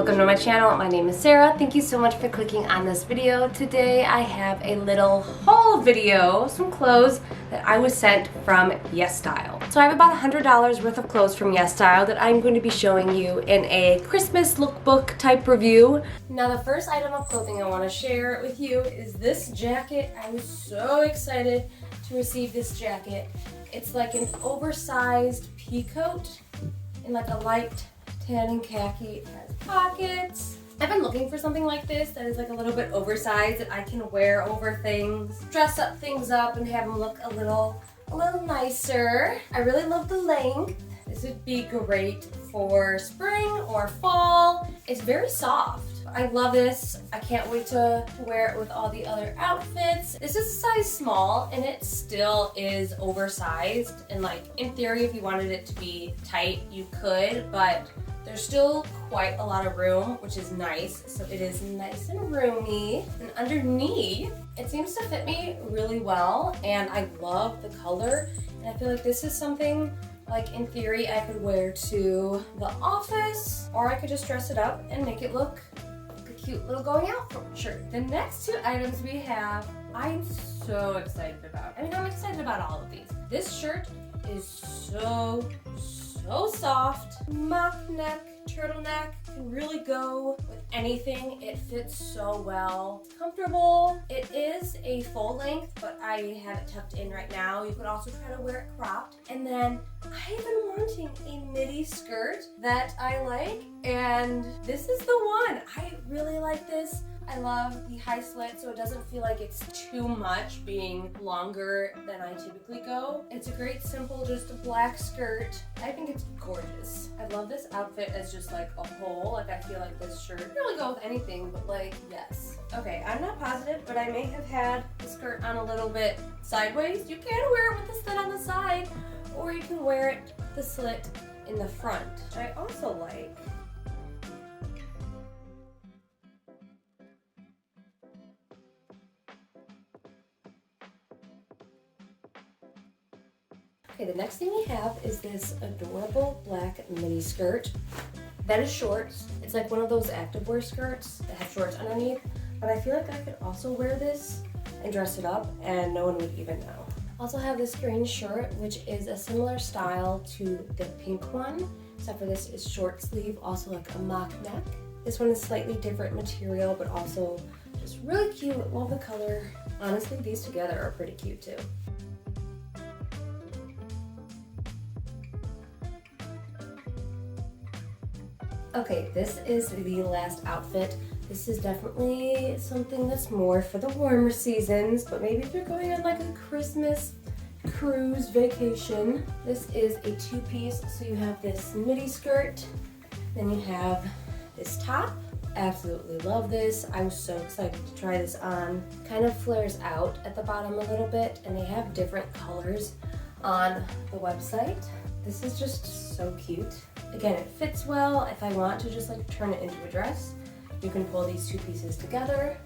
Welcome to my channel. My name is Sarah. Thank you so much for clicking on this video. Today I have a little haul video, some clothes that I was sent from YesStyle. So I have about $100 worth of clothes from YesStyle that I'm going to be showing you in a Christmas lookbook type review. Now the first item of clothing I want to share with you is this jacket. I was so excited to receive this jacket. It's like an oversized pea coat in like a light tan and khaki. It has pockets. I've been looking for something like this that is like a little bit oversized that I can wear over things, dress up things up and have them look a little nicer. I really love the length. This would be great for spring or fall. It's very soft. I love this. I can't wait to wear it with all the other outfits. This is a size small and it still is oversized, and like in theory if you wanted it to be tight you could, but there's still quite a lot of room, which is nice. So it is nice and roomy. And underneath, it seems to fit me really well. And I love the color. And I feel like this is something, like in theory, I could wear to the office, or I could just dress it up and make it look like a cute little going out shirt. The next two items we have, I'm so excited about. I mean, I'm excited about all of these. This shirt is so soft, mock neck, turtleneck, can really go with anything. It fits so well. It's comfortable. It is a full length, but I have it tucked in right now. You could also try to wear it cropped. And then I've been wanting a midi skirt that I like, and this is the one. I really like this. I love the high slit so it doesn't feel like it's too much being longer than I typically go. It's a great simple, just a black skirt. I think it's gorgeous. I love this outfit as just like a whole. Like I feel like this shirt could really go with anything, but like, yes. Okay, I'm not positive, but I may have had the skirt on a little bit sideways. You can wear it with the slit on the side, or you can wear it with the slit in the front, which I also like. Okay, the next thing we have is this adorable black midi skirt. That is shorts. It's like one of those activewear skirts that have shorts underneath, but I feel like I could also wear this and dress it up and no one would even know. Also have this green shirt, which is a similar style to the pink one, except for this is short sleeve, also like a mock neck. This one is slightly different material, but also just really cute. Love the color. Honestly, these together are pretty cute too. Okay, this is the last outfit. This is definitely something that's more for the warmer seasons, but maybe if you're going on like a Christmas cruise vacation. This is a two-piece, so you have this midi skirt, then you have this top. Absolutely love this. I was so excited to try this on. Kind of flares out at the bottom a little bit, and they have different colors on the website. This is just so cute. Again, it fits well. If I want to just like turn it into a dress, you can pull these two pieces together.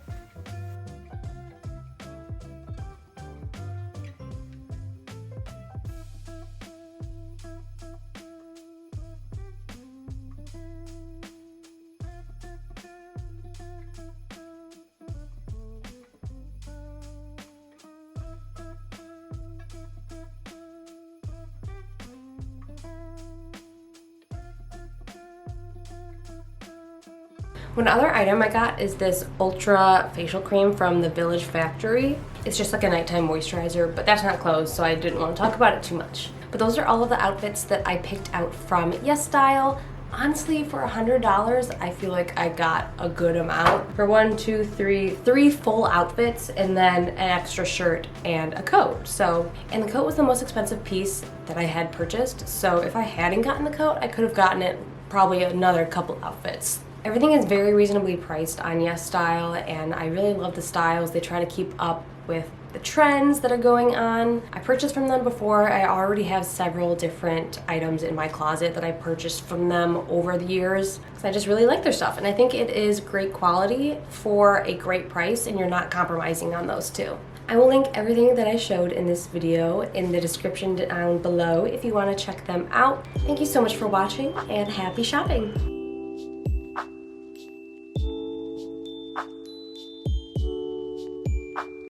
One other item I got is this Ultra facial cream from the Village Factory. It's just like a nighttime moisturizer, but that's not clothes, so I didn't want to talk about it too much. But those are all of the outfits that I picked out from YesStyle. Honestly, for $100, I feel like I got a good amount. For three full outfits, and then an extra shirt and a coat. So, and the coat was the most expensive piece that I had purchased. So if I hadn't gotten the coat, I could have gotten it probably another couple outfits. Everything is very reasonably priced on YesStyle, and I really love the styles. They try to keep up with the trends that are going on. I purchased from them before. I already have several different items in my closet that I purchased from them over the years, because I just really like their stuff, and I think it is great quality for a great price, and you're not compromising on those two. I will link everything that I showed in this video in the description down below if you want to check them out. Thank you so much for watching, and happy shopping!